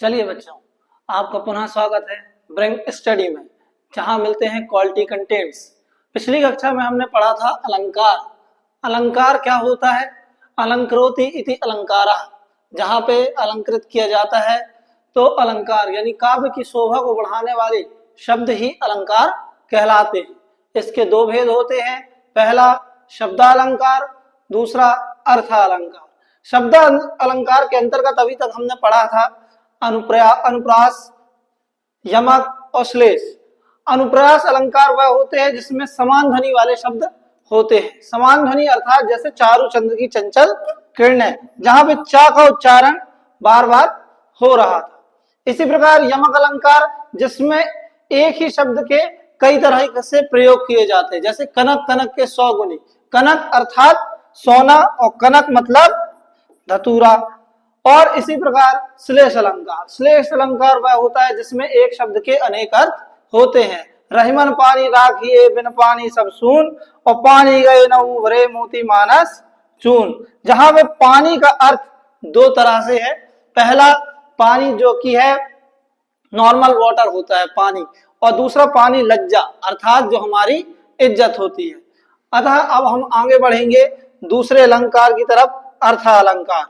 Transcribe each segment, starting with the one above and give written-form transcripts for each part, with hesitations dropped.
चलिए बच्चों, आपका पुनः स्वागत है ब्रिंग स्टडी में, जहां मिलते हैं क्वालिटी कंटेंट्स। पिछली कक्षा में हमने पढ़ा था अलंकार। अलंकार क्या होता है? अलंकरोति इति अलंकारः, जहां पे अलंकृत किया जाता है तो अलंकार यानी काव्य की शोभा को बढ़ाने वाले शब्द ही अलंकार कहलाते हैं। इसके दो भेद होते हैं, पहला शब्दालंकार, दूसरा अर्थालंकार। शब्द अलंकार के अंतर्गत अभी तक हमने पढ़ा था अनुप्रास, यमक और श्लेष। अनुप्रास अलंकार वह होते हैं जिसमें समान ध्वनि वाले शब्द होते हैं। समान ध्वनि अर्थात जैसे चारु चंद्र की चंचल किरणें, जहां पे चा का उच्चारण बार बार हो रहा था। इसी प्रकार यमक अलंकार जिसमें एक ही शब्द के कई तरह से प्रयोग किए जाते हैं, जैसे कनक कनक के 100 गुनी। कनक अर्थात सोना और कनक मतलब धतूरा। और इसी प्रकार श्लेष अलंकार। श्लेष अलंकार वह होता है जिसमें एक शब्द के अनेक अर्थ होते हैं। रहीमन पानी राखिए बिन पानी सब सून, और पानी गए न उभरे मोती मानस चून। जहां पे पानी का अर्थ दो तरह से है। पहला पानी जो कि है नॉर्मल वाटर होता है पानी, और दूसरा पानी लज्जा अर्थात जो हमारी इज्जत होती है। अतः अब हम आगे बढ़ेंगे दूसरे अलंकार की तरफ, अर्थालंकार।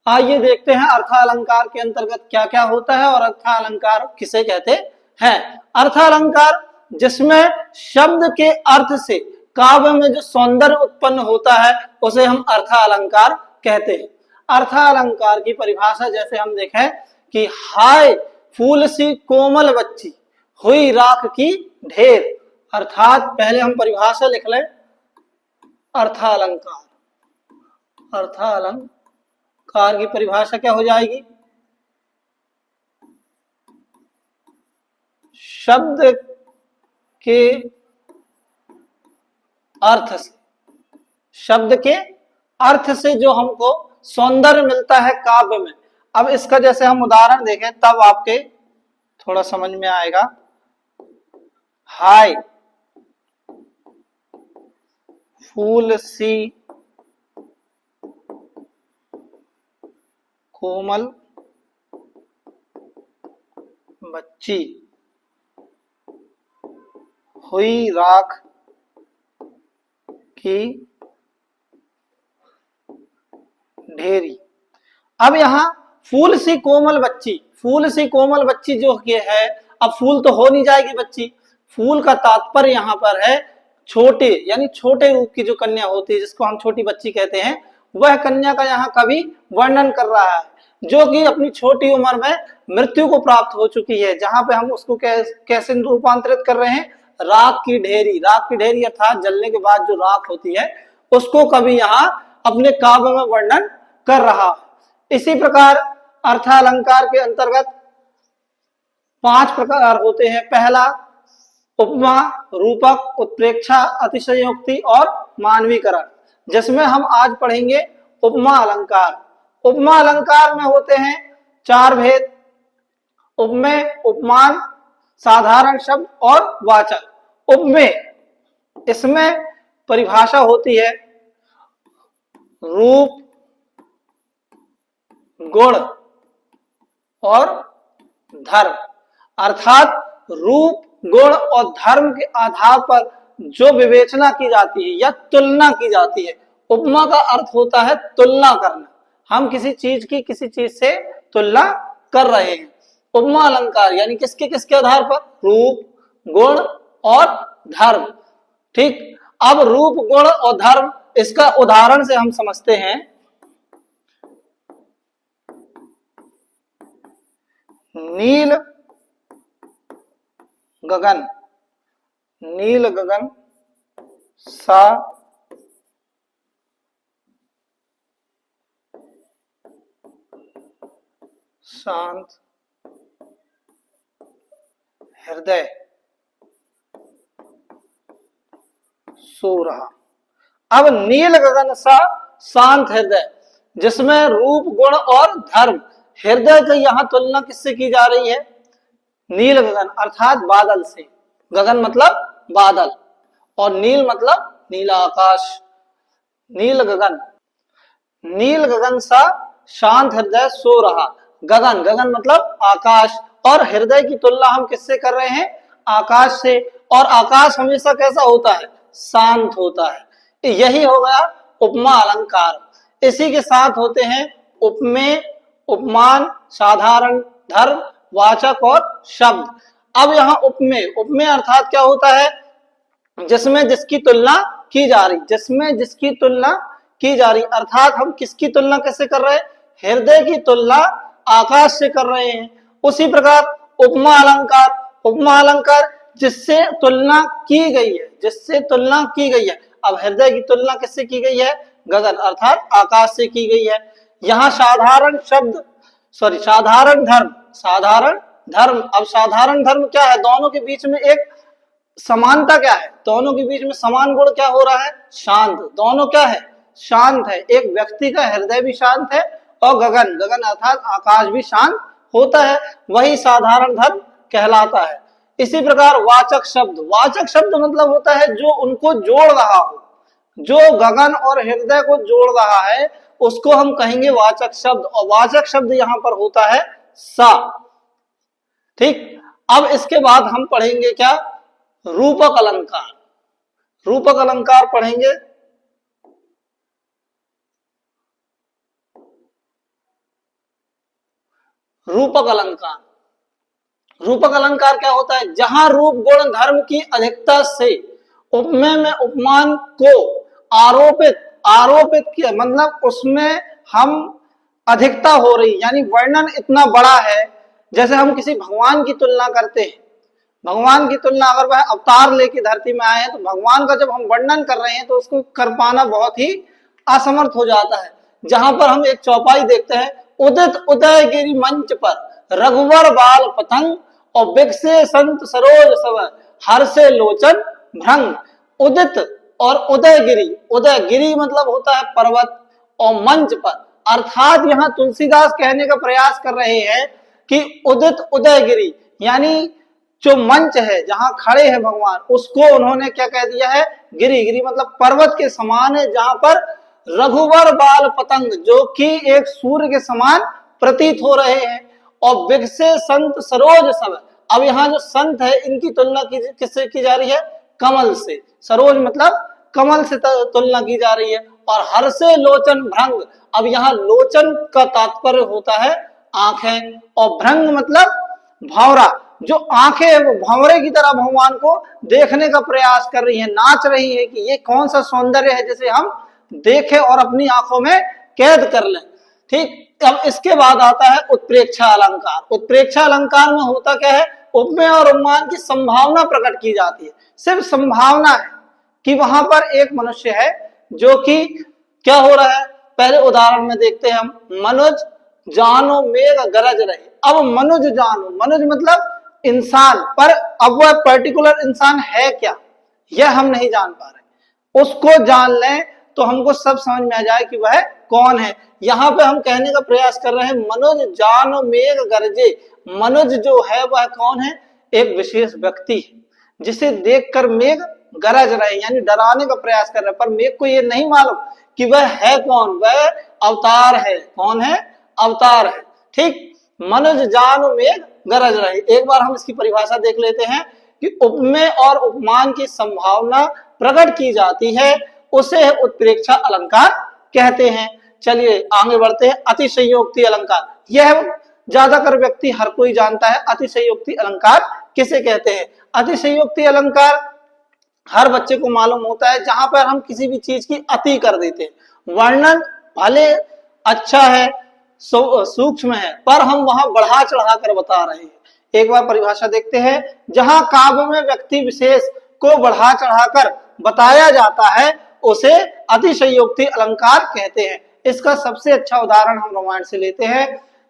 आइए देखते हैं अर्थालंकार के अंतर्गत क्या क्या होता है और अर्थालंकार किसे कहते हैं। अर्थालंकार जिसमें शब्द के अर्थ से काव्य में जो सौंदर्य उत्पन्न होता है उसे हम अर्थालंकार कहते हैं। अर्थालंकार की परिभाषा जैसे हम देखें कि हाय फूल सी कोमल बच्ची, हुई राख की ढेर। अर्थात पहले हम परिभाषा लिख लें। अर्थालंकार, अर्थालंकार की परिभाषा क्या हो जाएगी? शब्द के अर्थ से, शब्द के अर्थ से जो हमको सौंदर्य मिलता है काव्य में। अब इसका जैसे हम उदाहरण देखें तब आपके थोड़ा समझ में आएगा। हाय फूल सी कोमल बच्ची, हुई राख की ढेरी। अब यहां फूल सी कोमल बच्ची, फूल सी कोमल बच्ची जो कि है, अब फूल तो हो नहीं जाएगी बच्ची। फूल का तात्पर्य यहां पर है छोटे, यानी छोटे रूप की जो कन्या होती है जिसको हम छोटी बच्ची कहते हैं, वह कन्या का यहाँ कवि वर्णन कर रहा है, जो कि अपनी छोटी उम्र में मृत्यु को प्राप्त हो चुकी है। जहां पे हम उसको कैसे रूपांतरित कर रहे हैं? राख की ढेरी। राख की ढेरी अर्थात जलने के बाद जो राख होती है उसको कवि यहाँ अपने काव्य में वर्णन कर रहा है। इसी प्रकार अर्थालंकार के अंतर्गत 5 प्रकार होते हैं। पहला उपमा, रूपक, उत्प्रेक्षा, अतिशयोक्ति और मानवीकरण, जिसमें हम आज पढ़ेंगे उपमा अलंकार। उपमा अलंकार में होते हैं 4 भेद: उपमेय, उपमान, साधारण शब्द और वाचक। उपमेय, इसमें परिभाषा होती है रूप, गुण और धर्म। अर्थात रूप, गुण और धर्म के आधार पर जो विवेचना की जाती है या तुलना की जाती है। उपमा का अर्थ होता है तुलना करना। हम किसी चीज की किसी चीज से तुलना कर रहे हैं। उपमा अलंकार यानी किसके किसके आधार पर? रूप, गुण और धर्म। ठीक, अब रूप, गुण और धर्म, इसका उदाहरण से हम समझते हैं। नील गगन, नील गगन सा शांत हृदय सो रहा। अब नील गगन सा शांत हृदय, जिसमें रूप, गुण और धर्म, हृदय की यहां तुलना किससे की जा रही है? नील गगन अर्थात बादल से। गगन मतलब बादल और नील मतलब नीला आकाश। नील गगन, नील गगन सा शांत हृदय सो रहा। गगन, गगन मतलब आकाश, और हृदय की तुलना हम किससे कर रहे हैं? आकाश से। और आकाश हमेशा कैसा होता है? शांत होता है। यही हो गया उपमा अलंकार। इसी के साथ होते हैं उपमेय, उपमान, साधारण, धर्म, वाचक और शब्द। अब यहाँ उपमेय, उपमेय अर्थात क्या होता है? जिसमें जिसकी तुलना की जा रही, जिसमें जिसकी तुलना की जा रही, अर्थात हम किसकी तुलना कैसे कर रहे हैं? हृदय की तुलना आकाश से कर रहे हैं। उसी प्रकार उपमा अलंकार, उपमा अलंकार जिससे तुलना की गई है, जिससे तुलना की गई है। अब हृदय की तुलना किससे की गई है? गगन अर्थात आकाश से की गई है। यहाँ साधारण शब्द, सॉरी साधारण धर्म, साधारण धर्म। अब साधारण धर्म क्या है? दोनों के बीच में एक समानता क्या है? दोनों के बीच में समान गुण क्या हो रहा है? शांत। दोनों क्या है? शांत है। एक व्यक्ति का हृदय भी शांत है और गगन, गगन अर्थात आकाश भी शांत होता है, वही साधारण धर्म कहलाता है। इसी प्रकार वाचक शब्द, वाचक शब्द मतलब होता है जो उनको जोड़ रहा हो, जो गगन और हृदय को जोड़ रहा है, उसको हम कहेंगे वाचक शब्द। और वाचक शब्द यहां पर होता है सा। ठीक, अब इसके बाद हम पढ़ेंगे क्या? रूपक अलंकार। रूपक अलंकार पढ़ेंगे। रूपक अलंकार, रूपक अलंकार क्या होता है? जहां रूप गुण धर्म की अधिकता से उपमेय में उपमान को आरोपित, आरोपित किया, मतलब उसमें हम अधिकता हो रही, यानी वर्णन इतना बड़ा है। जैसे हम किसी भगवान की तुलना करते हैं, भगवान की तुलना अगर वह अवतार लेके धरती में आए हैं तो भगवान का जब हम वर्णन कर रहे हैं तो उसको कर पाना बहुत ही असमर्थ हो जाता है। जहां पर हम एक चौपाई देखते हैं, उदित उदयगिरि मंच पर रघुवर बाल पतंग और बिगसे संत सरोज सव हर्षे लोचन भ्रंग। उदित और उदयगिरि, उदयगिरि मतलब होता है पर्वत, और मंच पर अर्थात यहाँ तुलसीदास कहने का प्रयास कर रहे हैं कि उदित उदयगिरि यानी जो मंच है जहां खड़े हैं भगवान, उसको उन्होंने क्या कह दिया है? गिरि। गिरि मतलब पर्वत के समान है, जहां पर रघुवर बाल पतंग जो कि एक सूर्य के समान प्रतीत हो रहे हैं, और बिगसे संत सरोज सब। अब यहाँ जो संत है इनकी तुलना किससे की जा रही है? कमल से। सरोज मतलब कमल से तुलना की जा रही है। और हर्षे लोचन भ्रंग, अब यहाँ लोचन का तात्पर्य होता है आंखें, और भ्रंग मतलब भौरा। जो आंखें है वो भंवरे की तरह भगवान को देखने का प्रयास कर रही है, नाच रही है कि ये कौन सा सौंदर्य है जिसे हम देखें और अपनी आंखों में कैद कर लें। ठीक, अब इसके बाद आता है उत्प्रेक्षा अलंकार। उत्प्रेक्षा अलंकार में होता क्या है? उपमेय और उपमान की संभावना प्रकट की जाती है। सिर्फ संभावना है कि वहां पर एक मनुष्य है जो कि क्या हो रहा है? पहले उदाहरण में देखते हैं हम, मनुज जानो मेघ गरज रहे। अब मनुज जानो, मनुज मतलब इंसान, पर अब वह पर्टिकुलर इंसान है क्या, यह हम नहीं जान पा रहे। उसको जान लें तो हमको सब समझ में आ जाए कि वह कौन है। यहाँ पे हम कहने का प्रयास कर रहे हैं मनुज जानो मेघ गरजे। मनुज जो है वह कौन है? एक विशेष व्यक्ति है जिसे देखकर मेघ गरज रहे, यानी डराने का प्रयास कर रहे हैं, पर मेघ को ये नहीं मालूम कि वह है कौन। वह अवतार है। कौन है? अवतार है। ठीक, मनुज जानो मेघ गरज रहे। एक बार हम इसकी परिभाषा देख लेते हैं कि उपमेय और उपमान की संभावना प्रकट की जाती है, उसे उत्प्रेक्षा अलंकार कहते हैं। चलिए आगे बढ़ते हैं। अतिशयोक्ति अलंकार, यह ज्यादातर व्यक्ति हर कोई जानता है। अतिशयोक्ति अलंकार किसे कहते हैं? अतिशयोक्ति अलंकार हर बच्चे को मालूम होता है जहां पर हम किसी भी चीज की अति कर देते हैं। वर्णन भले अच्छा है, सूक्ष्म है, पर हम वहां बढ़ा चढ़ा कर बता रहे हैं। एक बार परिभाषा देखते हैं। जहां काव्य में व्यक्ति विशेष को बढ़ा चढ़ाकर बताया जाता है उसे अतिशयोक्ति अलंकार कहते हैं। इसका सबसे अच्छा उदाहरण हम रामायण से लेते हैं।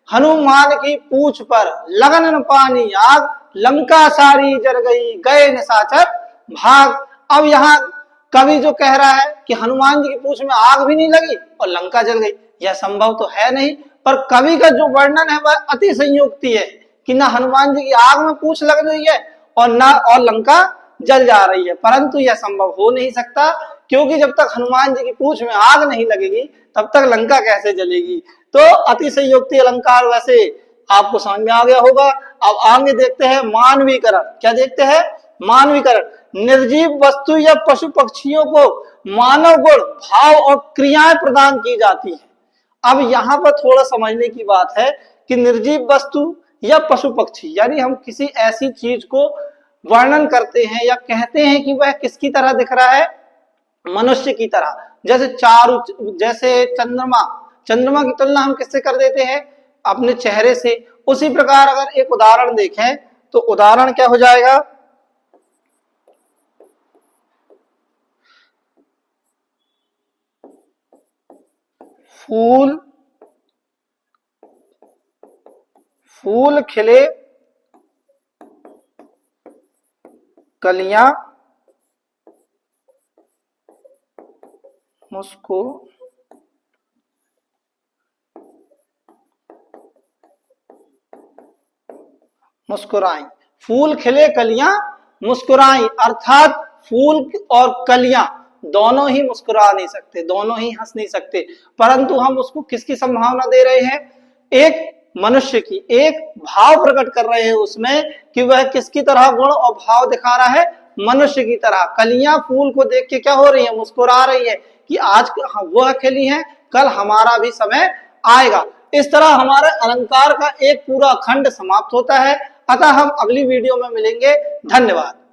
हनुमान की पूंछ पर लगन न पानी आग, लंका सारी जल गई गए निशाचर भाग। अब यहाँ कवि जो कह रहा है कि हनुमान जी की पूंछ में आग भी नहीं लगी और लंका जल गई, यह संभव तो है नहीं। पर कवि का जो वर्णन है वह अति संयुक्ति है कि ना हनुमान जी की आग में पूंछ लग रही है और ना और लंका जल जा रही है। परंतु यह संभव हो नहीं सकता, क्योंकि जब तक हनुमान जी की पूंछ में आग नहीं लगेगी तब तक लंका कैसे जलेगी। तो तो अतिशयोक्ति अलंकार वैसे आपको समझ में आ गया होगा। अब आगे देखते हैं मानवीकरण। क्या देखते हैं? मानवीकरण। निर्जीव वस्तु या पशु पक्षियों को मानव गुण, भाव और क्रियाएं प्रदान की जाती है। अब यहाँ पर थोड़ा समझने की बात है कि निर्जीव वस्तु या पशु पक्षी, यानी हम किसी ऐसी चीज को वर्णन करते हैं या कहते हैं कि वह किसकी तरह दिख रहा है? मनुष्य की तरह। जैसे चंद्रमा की तुलना हम किससे कर देते हैं? अपने चेहरे से। उसी प्रकार अगर एक उदाहरण देखें तो उदाहरण क्या हो जाएगा? फूल खिले, कलियां मुस्कुराई। फूल खिले, कलियां मुस्कुराई, अर्थात फूल और कलियां दोनों ही मुस्कुरा नहीं सकते, दोनों ही हंस नहीं सकते, परंतु हम उसको किसकी संभावना दे रहे हैं? एक मनुष्य की। एक भाव प्रकट कर रहे हैं उसमें कि वह किसकी तरह गुण और भाव दिखा रहा है? मनुष्य की तरह। कलियां फूल को देख के क्या हो रही है? मुस्कुरा रही है कि आज वह खिली है, कल हमारा भी समय आएगा। इस तरह हमारे अलंकार का एक पूरा खंड समाप्त होता है। अतः हम अगली वीडियो में मिलेंगे। धन्यवाद।